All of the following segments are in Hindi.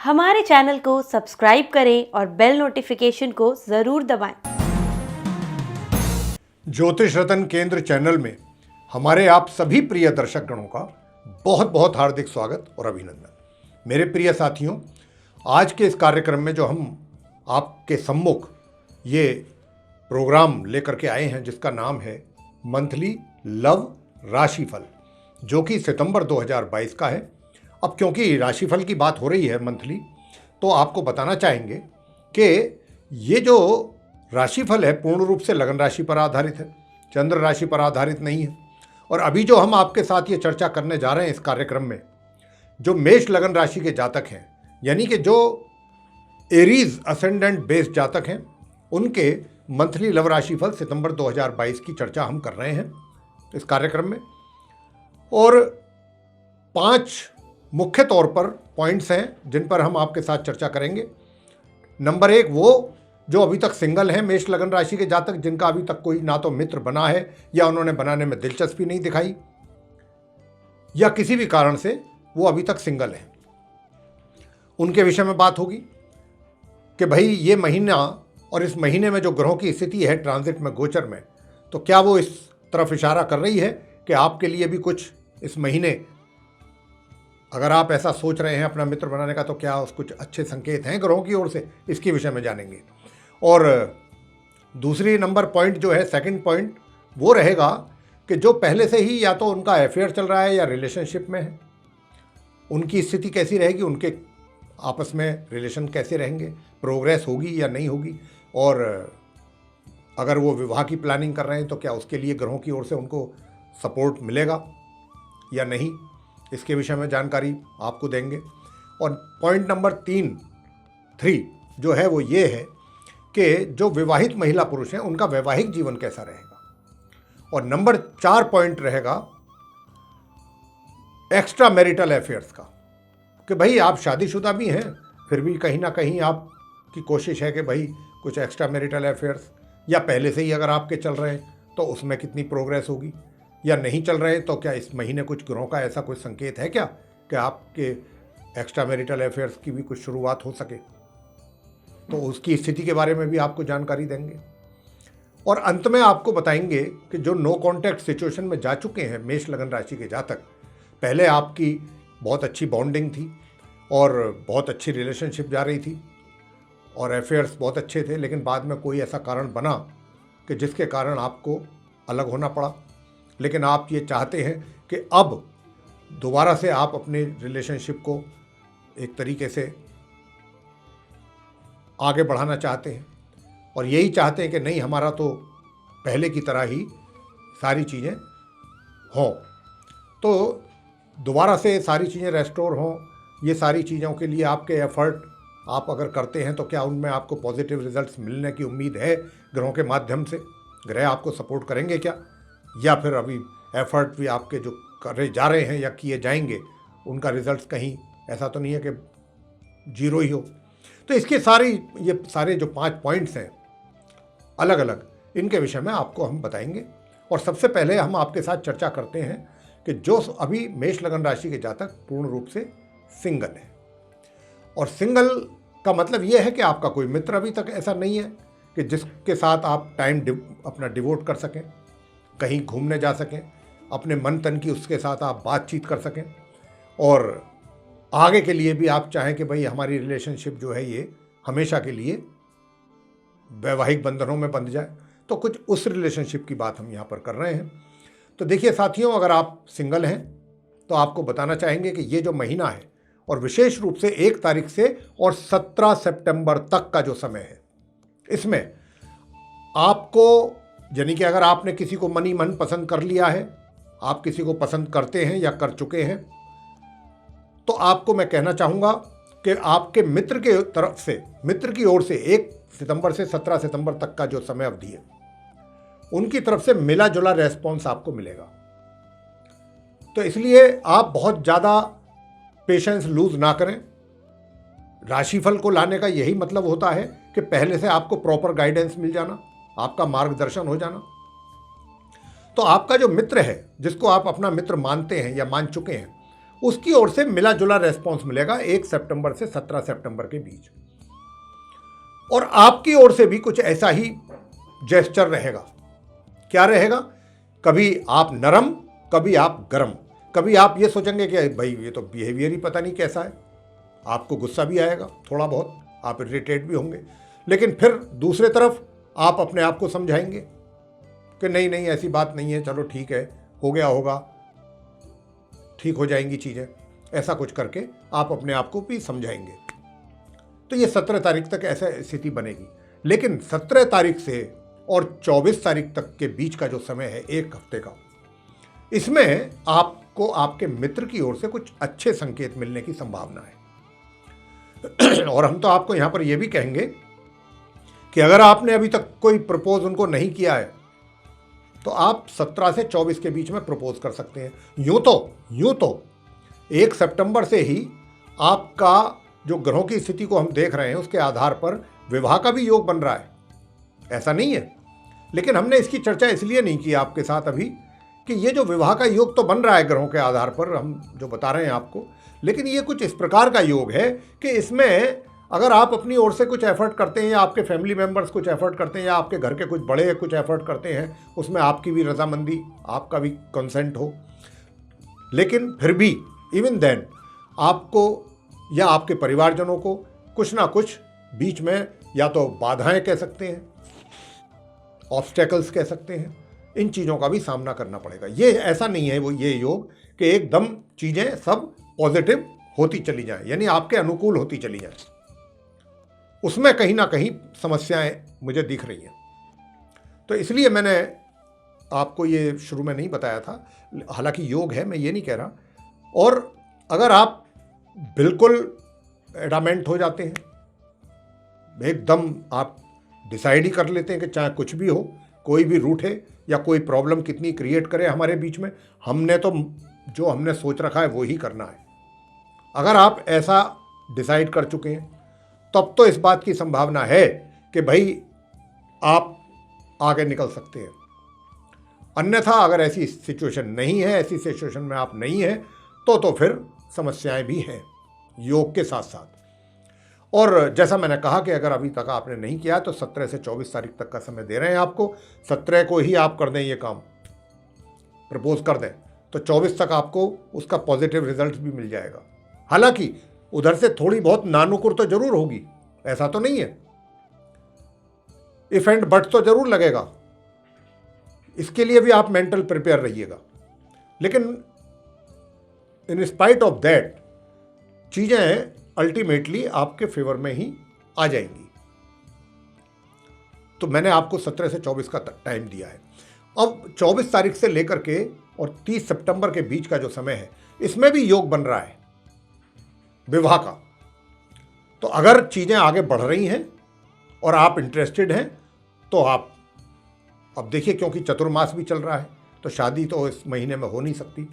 हमारे चैनल को सब्सक्राइब करें और बेल नोटिफिकेशन को ज़रूर दबाएं। ज्योतिष रतन केंद्र चैनल में हमारे आप सभी प्रिय दर्शक गणों का बहुत बहुत हार्दिक स्वागत और अभिनंदन। मेरे प्रिय साथियों, आज के इस कार्यक्रम में जो हम आपके सम्मुख ये प्रोग्राम लेकर के आए हैं, जिसका नाम है मंथली लव राशिफल, जो कि सितंबर 2022 का है। अब क्योंकि राशिफल की बात हो रही है मंथली, तो आपको बताना चाहेंगे कि ये जो राशिफल है पूर्ण रूप से लगन राशि पर आधारित है, चंद्र राशि पर आधारित नहीं है। और अभी जो हम आपके साथ ये चर्चा करने जा रहे हैं इस कार्यक्रम में, जो मेष लगन राशि के जातक हैं, यानी कि जो एरीज असेंडेंट बेस्ड जातक हैं, उनके मंथली लव राशिफल सितंबर 2022 की चर्चा हम कर रहे हैं इस कार्यक्रम में। और 5 मुख्य तौर पर पॉइंट्स हैं जिन पर हम आपके साथ चर्चा करेंगे। नंबर 1, वो जो अभी तक सिंगल हैं मेष लगन राशि के जातक, जिनका अभी तक कोई ना तो मित्र बना है या उन्होंने बनाने में दिलचस्पी नहीं दिखाई, या किसी भी कारण से वो अभी तक सिंगल हैं, उनके विषय में बात होगी कि भाई ये महीना और इस महीने में जो ग्रहों की स्थिति है ट्रांजिट में, गोचर में, तो क्या वो इस तरफ इशारा कर रही है कि आपके लिए भी कुछ इस महीने, अगर आप ऐसा सोच रहे हैं अपना मित्र बनाने का, तो क्या कुछ अच्छे संकेत हैं ग्रहों की ओर से, इसके विषय में जानेंगे। और दूसरी नंबर पॉइंट जो है, सेकंड पॉइंट, वो रहेगा कि जो पहले से ही या तो उनका अफेयर चल रहा है या रिलेशनशिप में है, उनकी स्थिति कैसी रहेगी, उनके आपस में रिलेशन कैसे रहेंगे, प्रोग्रेस होगी या नहीं होगी, और अगर वो विवाह की प्लानिंग कर रहे हैं तो क्या उसके लिए ग्रहों की ओर से उनको सपोर्ट मिलेगा या नहीं, इसके विषय में जानकारी आपको देंगे। और पॉइंट नंबर 3 जो है वो ये है कि जो विवाहित महिला पुरुष हैं उनका वैवाहिक जीवन कैसा रहेगा। और नंबर 4 पॉइंट रहेगा एक्स्ट्रा मैरिटल अफेयर्स का, कि भाई आप शादीशुदा भी हैं, फिर भी कहीं ना कहीं आपकी कोशिश है कि भाई कुछ एक्स्ट्रा मैरिटल अफेयर्स, या पहले से ही अगर आपके चल रहे हैं तो उसमें कितनी प्रोग्रेस होगी, या नहीं चल रहे तो क्या इस महीने कुछ ग्रहों का ऐसा कोई संकेत है क्या कि आपके एक्स्ट्रा मैरिटल अफेयर्स की भी कुछ शुरुआत हो सके, तो उसकी स्थिति के बारे में भी आपको जानकारी देंगे। और अंत में आपको बताएंगे कि जो नो कॉन्टैक्ट सिचुएशन में जा चुके हैं मेष लगन राशि के जातक, पहले आपकी बहुत अच्छी बॉन्डिंग थी और बहुत अच्छी रिलेशनशिप जा रही थी और अफेयर्स बहुत अच्छे थे, लेकिन बाद में कोई ऐसा कारण बना कि जिसके कारण आपको अलग होना पड़ा, लेकिन आप ये चाहते हैं कि अब दोबारा से आप अपने रिलेशनशिप को एक तरीके से आगे बढ़ाना चाहते हैं, और यही चाहते हैं कि नहीं, हमारा तो पहले की तरह ही सारी चीज़ें हों, तो दोबारा से सारी चीज़ें रेस्टोर हों। ये सारी चीज़ों के लिए आपके एफर्ट आप अगर करते हैं तो क्या उनमें आपको पॉजिटिव रिजल्ट्स मिलने की उम्मीद है ग्रहों के माध्यम से? ग्रह आपको सपोर्ट करेंगे क्या, या फिर अभी एफर्ट भी आपके जो करे जा रहे हैं या किए जाएंगे उनका रिजल्ट्स कहीं ऐसा तो नहीं है कि जीरो ही हो? तो इसके ये सारे जो 5 पॉइंट्स हैं अलग अलग, इनके विषय में आपको हम बताएंगे। और सबसे पहले हम आपके साथ चर्चा करते हैं कि जो अभी मेष लगन राशि के जातक पूर्ण रूप से सिंगल है, और सिंगल का मतलब ये है कि आपका कोई मित्र अभी तक ऐसा नहीं है कि जिसके साथ आप टाइम अपना डिवोट कर सकें, कहीं घूमने जा सकें, अपने मन तन की उसके साथ आप बातचीत कर सकें, और आगे के लिए भी आप चाहें कि भाई हमारी रिलेशनशिप जो है ये हमेशा के लिए वैवाहिक बंधनों में बंध जाए, तो कुछ उस रिलेशनशिप की बात हम यहाँ पर कर रहे हैं। तो देखिए साथियों, अगर आप सिंगल हैं तो आपको बताना चाहेंगे कि ये जो महीना है, और विशेष रूप से 1 तारीख से और 17 सितंबर तक का जो समय है, इसमें आपको, यानी कि अगर आपने किसी को मन पसंद कर लिया है, आप किसी को पसंद करते हैं या कर चुके हैं, तो आपको मैं कहना चाहूँगा कि आपके मित्र के तरफ से, मित्र की ओर से 1 सितंबर से 17 सितंबर तक का जो समय अवधि है, उनकी तरफ से मिला जुला रेस्पॉन्स आपको मिलेगा। तो इसलिए आप बहुत ज़्यादा पेशेंस लूज ना करें। राशिफल को लाने का यही मतलब होता है कि पहले से आपको प्रॉपर गाइडेंस मिल जाना, आपका मार्गदर्शन हो जाना। तो आपका जो मित्र है, जिसको आप अपना मित्र मानते हैं या मान चुके हैं, उसकी ओर से मिला जुला रेस्पॉन्स मिलेगा 1 सितंबर से 17 सितंबर के बीच। और आपकी ओर से भी कुछ ऐसा ही जेस्चर रहेगा। क्या रहेगा? कभी आप नरम, कभी आप गरम, कभी आप ये सोचेंगे कि भाई ये तो बिहेवियर ही पता नहीं कैसा है। आपको गुस्सा भी आएगा थोड़ा बहुत, आप इरिटेट भी होंगे, लेकिन फिर दूसरे तरफ आप अपने आप को समझाएंगे कि नहीं नहीं ऐसी बात नहीं है, चलो ठीक है, हो गया होगा, ठीक हो जाएंगी चीज़ें, ऐसा कुछ करके आप अपने आप को भी समझाएंगे। तो ये 17 तारीख तक ऐसा स्थिति बनेगी। लेकिन 17 तारीख से और 24 तारीख तक के बीच का जो समय है, एक हफ्ते का, इसमें आपको आपके मित्र की ओर से कुछ अच्छे संकेत मिलने की संभावना है। और हम तो आपको यहाँ पर यह भी कहेंगे कि अगर आपने अभी तक कोई प्रपोज उनको नहीं किया है तो आप 17 से 24 के बीच में प्रपोज कर सकते हैं। यूं तो 1 सितंबर से ही आपका जो ग्रहों की स्थिति को हम देख रहे हैं उसके आधार पर विवाह का भी योग बन रहा है, ऐसा नहीं है। लेकिन हमने इसकी चर्चा इसलिए नहीं की आपके साथ अभी कि ये जो विवाह का योग तो बन रहा है ग्रहों के आधार पर, हम जो बता रहे हैं आपको, लेकिन ये कुछ इस प्रकार का योग है कि इसमें अगर आप अपनी ओर से कुछ एफर्ट करते हैं या आपके फैमिली मेंबर्स कुछ एफर्ट करते हैं या आपके घर के कुछ बड़े कुछ एफर्ट करते हैं, उसमें आपकी भी रजामंदी, आपका भी कंसेंट हो, लेकिन फिर भी इवन देन आपको या आपके परिवारजनों को कुछ ना कुछ बीच में या तो बाधाएं कह सकते हैं, ऑब्स्टेकल्स कह सकते हैं, इन चीज़ों का भी सामना करना पड़ेगा। ये ऐसा नहीं है वो ये योग कि एकदम चीज़ें सब पॉजिटिव होती चली जाएं, यानी आपके अनुकूल होती चली जाएं। उसमें कहीं ना कहीं समस्याएं मुझे दिख रही हैं। तो इसलिए मैंने आपको ये शुरू में नहीं बताया था, हालांकि योग है, मैं ये नहीं कह रहा। और अगर आप बिल्कुल एडामेंट हो जाते हैं, एकदम आप डिसाइड ही कर लेते हैं कि चाहे कुछ भी हो, कोई भी रूठे या कोई प्रॉब्लम कितनी क्रिएट करे हमारे बीच में, हमने तो जो हमने सोच रखा है वो ही करना है, अगर आप ऐसा डिसाइड कर चुके हैं तब तो इस बात की संभावना है कि भाई आप आगे निकल सकते हैं। अन्यथा अगर ऐसी सिचुएशन नहीं है, ऐसी सिचुएशन में आप नहीं हैं, तो फिर समस्याएं भी हैं योग के साथ साथ। और जैसा मैंने कहा कि अगर अभी तक आपने नहीं किया तो 17 से 24 तारीख तक का समय दे रहे हैं आपको। 17 को ही आप कर दें, ये काम प्रपोज कर दें, तो 24 तक आपको उसका पॉजिटिव रिजल्ट भी मिल जाएगा। हालांकि उधर से थोड़ी बहुत नानुकुर तो जरूर होगी, ऐसा तो नहीं है, इफ एंड बट तो जरूर लगेगा, इसके लिए भी आप मेंटल प्रिपेयर रहिएगा। लेकिन इन स्पाइट ऑफ दैट चीजें अल्टीमेटली आपके फेवर में ही आ जाएंगी। तो मैंने आपको 17 से 24 का टाइम दिया है। अब 24 तारीख से लेकर के और 30 सितंबर के बीच का जो समय है, इसमें भी योग बन रहा है विवाह का। तो अगर चीजें आगे बढ़ रही हैं और आप इंटरेस्टेड हैं तो आप, अब देखिए क्योंकि चतुर्मास भी चल रहा है तो शादी तो इस महीने में हो नहीं सकती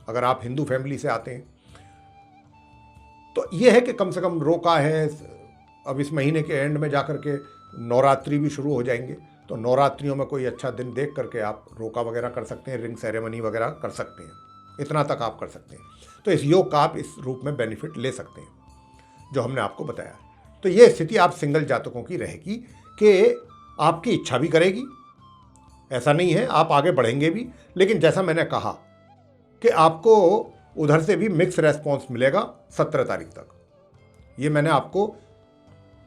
अगर आप हिंदू फैमिली से आते हैं। तो ये है कि कम से कम रोका है। अब इस महीने के एंड में जाकर के नवरात्रि भी शुरू हो जाएंगे, तो नवरात्रियों में कोई अच्छा दिन देख करके आप रोका वगैरह कर सकते हैं, रिंग सेरेमनी वगैरह कर सकते हैं, इतना तक आप कर सकते हैं। तो इस योग का आप इस रूप में बेनिफिट ले सकते हैं जो हमने आपको बताया। तो ये स्थिति आप सिंगल जातकों की रहेगी कि आपकी इच्छा भी करेगी, ऐसा नहीं है, आप आगे बढ़ेंगे भी, लेकिन जैसा मैंने कहा कि आपको उधर से भी मिक्स रेस्पॉन्स मिलेगा 17 तारीख तक। ये मैंने आपको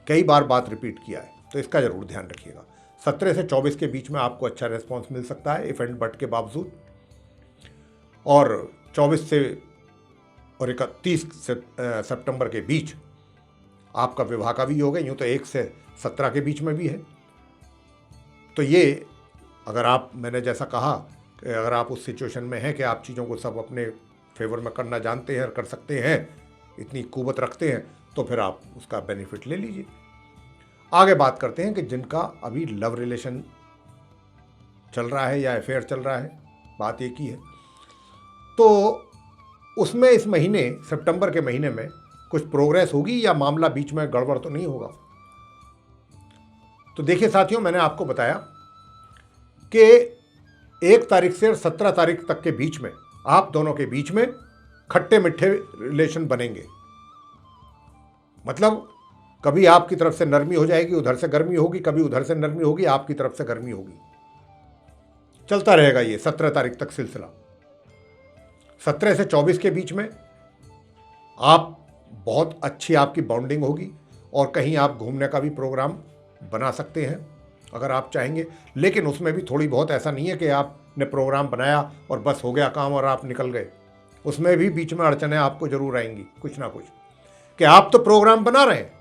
कई बार बात रिपीट किया है, तो इसका जरूर ध्यान रखिएगा। 17 से 24 के बीच में आपको अच्छा रेस्पॉन्स मिल सकता है इफ एंड बट के बावजूद, और 24 से और 31 सितंबर के बीच आपका विवाह का भी योग है। यूँ तो 1 से 17 के बीच में भी है। तो ये अगर आप, मैंने जैसा कहा कि अगर आप उस सिचुएशन में हैं कि आप चीज़ों को सब अपने फेवर में करना जानते हैं और कर सकते हैं, इतनी कुवत रखते हैं, तो फिर आप उसका बेनिफिट ले लीजिए। आगे बात करते हैं कि जिनका अभी लव रिलेशन चल रहा है या अफेयर चल रहा है, बात एक ही है। तो उसमें इस महीने, सितंबर के महीने में कुछ प्रोग्रेस होगी या मामला बीच में गड़बड़ तो नहीं होगा। तो देखिए साथियों, मैंने आपको बताया कि 1 तारीख से 17 तारीख तक के बीच में आप दोनों के बीच में खट्टे मीठे रिलेशन बनेंगे। मतलब कभी आपकी तरफ से नरमी हो जाएगी, उधर से गर्मी होगी, कभी उधर से नरमी होगी, आपकी तरफ से गर्मी होगी। चलता रहेगा ये 17 तारीख तक सिलसिला। 17 से 24 के बीच में आप बहुत अच्छी आपकी बॉन्डिंग होगी और कहीं आप घूमने का भी प्रोग्राम बना सकते हैं अगर आप चाहेंगे। लेकिन उसमें भी थोड़ी बहुत, ऐसा नहीं है कि आपने प्रोग्राम बनाया और बस हो गया काम और आप निकल गए। उसमें भी बीच में अड़चनें आपको जरूर आएंगी कुछ ना कुछ, कि आप तो प्रोग्राम बना रहे हैं।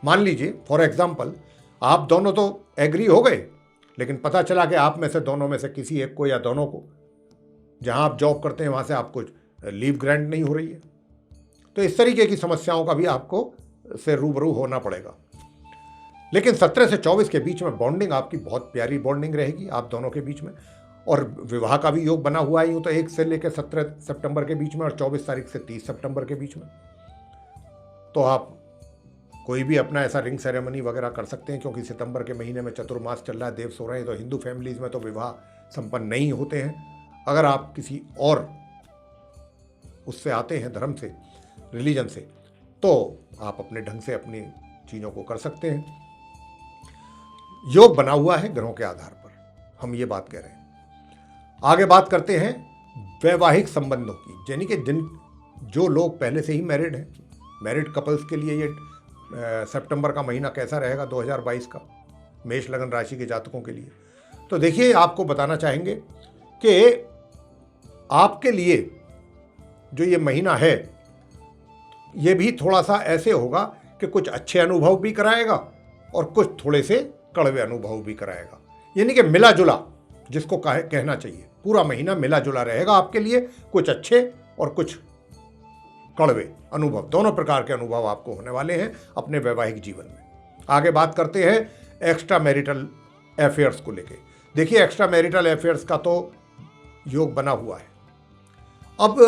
मान लीजिए फॉर एग्जाम्पल आप दोनों तो एग्री हो गए, लेकिन पता चला कि आप में से दोनों में से किसी एक को या दोनों को, जहां आप जॉब करते हैं वहां से आपको लीव ग्रांट नहीं हो रही है। तो इस तरीके की समस्याओं का भी आपको से रूबरू होना पड़ेगा। लेकिन 17 से 24 के बीच में बॉन्डिंग आपकी बहुत प्यारी बॉन्डिंग रहेगी आप दोनों के बीच में, और विवाह का भी योग बना हुआ है यूँ तो 1 से लेकर 17 सितंबर के बीच में और 24 तारीख से 30 सितंबर के बीच में। तो आप कोई भी अपना ऐसा रिंग सेरेमनी वगैरह कर सकते हैं, क्योंकि सितंबर के महीने में चतुर्मास चल रहा है, देव सो रहे हैं, तो हिंदू फैमिलीज में तो विवाह संपन्न नहीं होते हैं। अगर आप किसी और उससे आते हैं, धर्म से, रिलीजन से, तो आप अपने ढंग से अपनी चीज़ों को कर सकते हैं। योग बना हुआ है ग्रहों के आधार पर, हम ये बात कह रहे हैं। आगे बात करते हैं वैवाहिक संबंधों की, यानी कि जो लोग पहले से ही मैरिड हैं, मैरिड कपल्स के लिए ये सितंबर का महीना कैसा रहेगा 2022 का मेष लगन राशि के जातकों के लिए। तो देखिए, आपको बताना चाहेंगे कि आपके लिए जो ये महीना है ये भी थोड़ा सा ऐसे होगा कि कुछ अच्छे अनुभव भी कराएगा और कुछ थोड़े से कड़वे अनुभव भी कराएगा, यानी कि मिला जुला जिसको कहना चाहिए। पूरा महीना मिला जुला रहेगा आपके लिए, कुछ अच्छे और कुछ कड़वे अनुभव, दोनों प्रकार के अनुभव आपको होने वाले हैं अपने वैवाहिक जीवन में। आगे बात करते हैं एक्स्ट्रा मैरिटल अफेयर्स को लेके। देखिए, एक्स्ट्रा मैरिटल अफेयर्स का तो योग बना हुआ है। अब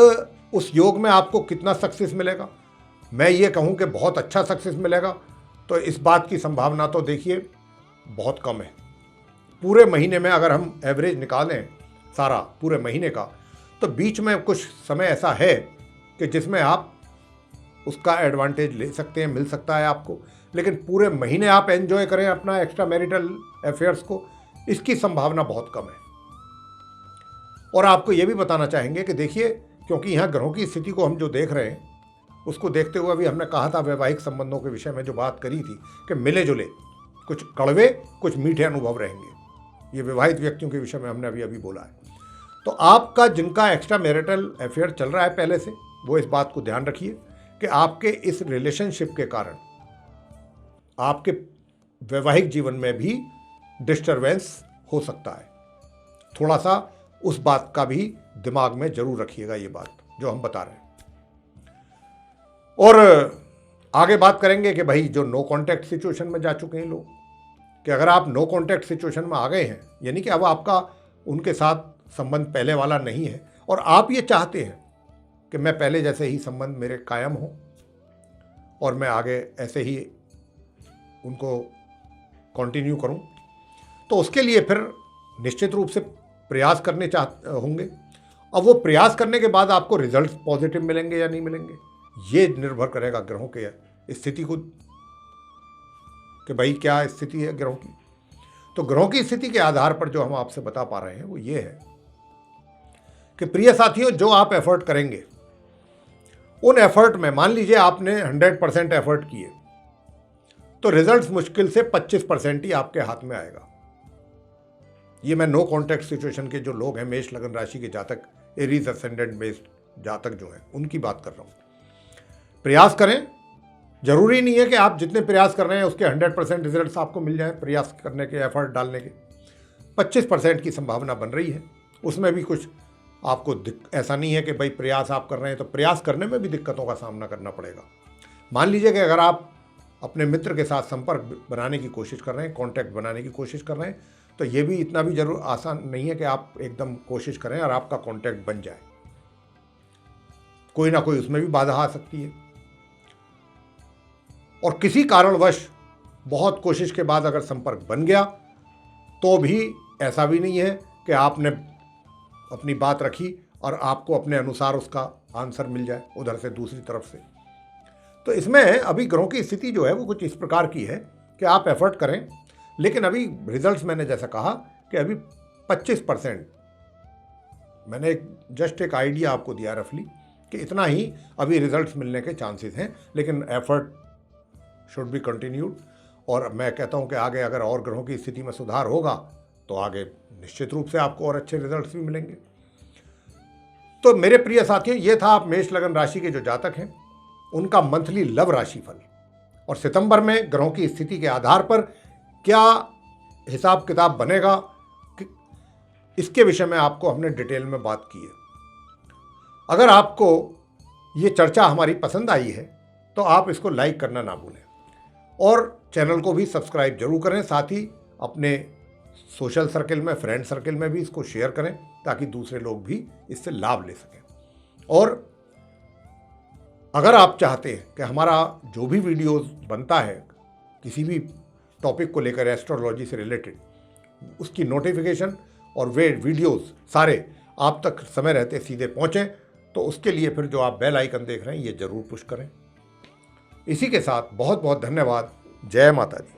उस योग में आपको कितना सक्सेस मिलेगा, मैं ये कहूँ कि बहुत अच्छा सक्सेस मिलेगा, तो इस बात की संभावना तो देखिए बहुत कम है। पूरे महीने में अगर हम एवरेज निकालें सारा पूरे महीने का, तो बीच में कुछ समय ऐसा है कि जिसमें आप उसका एडवांटेज ले सकते हैं, मिल सकता है आपको। लेकिन पूरे महीने आप एंजॉय करें अपना एक्स्ट्रा मैरिटल अफेयर्स को, इसकी संभावना बहुत कम है। और आपको ये भी बताना चाहेंगे कि देखिए, क्योंकि यहाँ ग्रहों की स्थिति को हम जो देख रहे हैं, उसको देखते हुए अभी हमने कहा था वैवाहिक संबंधों के विषय में जो बात करी थी कि मिले जुले कुछ कड़वे कुछ मीठे अनुभव रहेंगे, ये विवाहित व्यक्तियों के विषय में हमने अभी बोला है। तो आपका जिनका एक्स्ट्रा मैरिटल अफेयर चल रहा है पहले से, वो इस बात को ध्यान रखिए कि आपके इस रिलेशनशिप के कारण आपके वैवाहिक जीवन में भी डिस्टरबेंस हो सकता है। थोड़ा सा उस बात का भी दिमाग में जरूर रखिएगा, ये बात जो हम बता रहे हैं। और आगे बात करेंगे कि भाई जो नो कॉन्टैक्ट सिचुएशन में जा चुके हैं लोग, कि अगर आप नो कॉन्टैक्ट सिचुएशन में आ गए हैं, यानी कि अब आपका उनके साथ संबंध पहले वाला नहीं है और आप ये चाहते हैं कि मैं पहले जैसे ही संबंध मेरे कायम हो और मैं आगे ऐसे ही उनको कंटिन्यू करूं, तो उसके लिए फिर निश्चित रूप से प्रयास करने होंगे। अब वो प्रयास करने के बाद आपको रिजल्ट पॉजिटिव मिलेंगे या नहीं मिलेंगे, ये निर्भर करेगा ग्रहों के स्थिति को, कि भाई क्या स्थिति है ग्रहों की। तो ग्रहों की स्थिति के आधार पर जो हम आपसे बता पा रहे हैं वो ये है कि प्रिय साथियों, जो आप एफर्ट करेंगे उन एफर्ट में, मान लीजिए आपने 100% एफर्ट किए, तो रिजल्ट्स मुश्किल से 25% ही आपके हाथ में आएगा। ये मैं नो कॉन्टैक्ट सिचुएशन के जो लोग हैं, मेष लगन राशि के जातक, एरीज असेंडेंट बेस्ड जातक जो हैं, उनकी बात कर रहा हूँ। प्रयास करें, जरूरी नहीं है कि आप जितने प्रयास कर रहे हैं उसके 100% रिजल्ट्स आपको मिल जाएं। प्रयास करने के, एफर्ट डालने के 25% की संभावना बन रही है। उसमें भी कुछ आपको ऐसा नहीं है कि भाई प्रयास आप कर रहे हैं तो प्रयास करने में भी दिक्कतों का सामना करना पड़ेगा। मान लीजिए कि अगर आप अपने मित्र के साथ संपर्क बनाने की कोशिश कर रहे हैं, कॉन्टैक्ट बनाने की कोशिश कर रहे हैं, तो ये भी इतना भी जरूर आसान नहीं है कि आप एकदम कोशिश करें और आपका कॉन्टैक्ट बन जाए। कोई ना कोई उसमें भी बाधा आ सकती है। और किसी कारणवश बहुत कोशिश के बाद अगर संपर्क बन गया तो भी ऐसा भी नहीं है कि आपने अपनी बात रखी और आपको अपने अनुसार उसका आंसर मिल जाए उधर से दूसरी तरफ से। तो इसमें अभी ग्रहों की स्थिति जो है वो कुछ इस प्रकार की है कि आप एफर्ट करें, लेकिन अभी रिजल्ट्स मैंने जैसा कहा कि अभी 25%, मैंने जस्ट एक आइडिया आपको दिया रफली कि इतना ही अभी रिजल्ट्स मिलने के चांसेस हैं, लेकिन एफर्ट शुड बी कंटिन्यूड। और मैं कहता हूं कि आगे अगर और ग्रहों की स्थिति में सुधार होगा तो आगे निश्चित रूप से आपको और अच्छे रिजल्ट्स भी मिलेंगे। तो मेरे प्रिय साथियों, ये था आप मेष लगन राशि के जो जातक हैं उनका मंथली लव राशिफल, और सितंबर में ग्रहों की स्थिति के आधार पर क्या हिसाब किताब बनेगा इसके विषय में आपको हमने डिटेल में बात की है। अगर आपको ये चर्चा हमारी पसंद आई है तो आप इसको लाइक करना ना भूलें और चैनल को भी सब्सक्राइब जरूर करें। साथ ही अपने सोशल सर्कल में, फ्रेंड सर्कल में भी इसको शेयर करें ताकि दूसरे लोग भी इससे लाभ ले सकें। और अगर आप चाहते हैं कि हमारा जो भी वीडियोस बनता है किसी भी टॉपिक को लेकर एस्ट्रोलॉजी से रिलेटेड, उसकी नोटिफिकेशन और वे वीडियोस सारे आप तक समय रहते सीधे पहुँचें, तो उसके लिए फिर जो आप बेल आइकन देख रहे हैं ये जरूर पुश करें। इसी के साथ बहुत बहुत धन्यवाद। जय माता दी।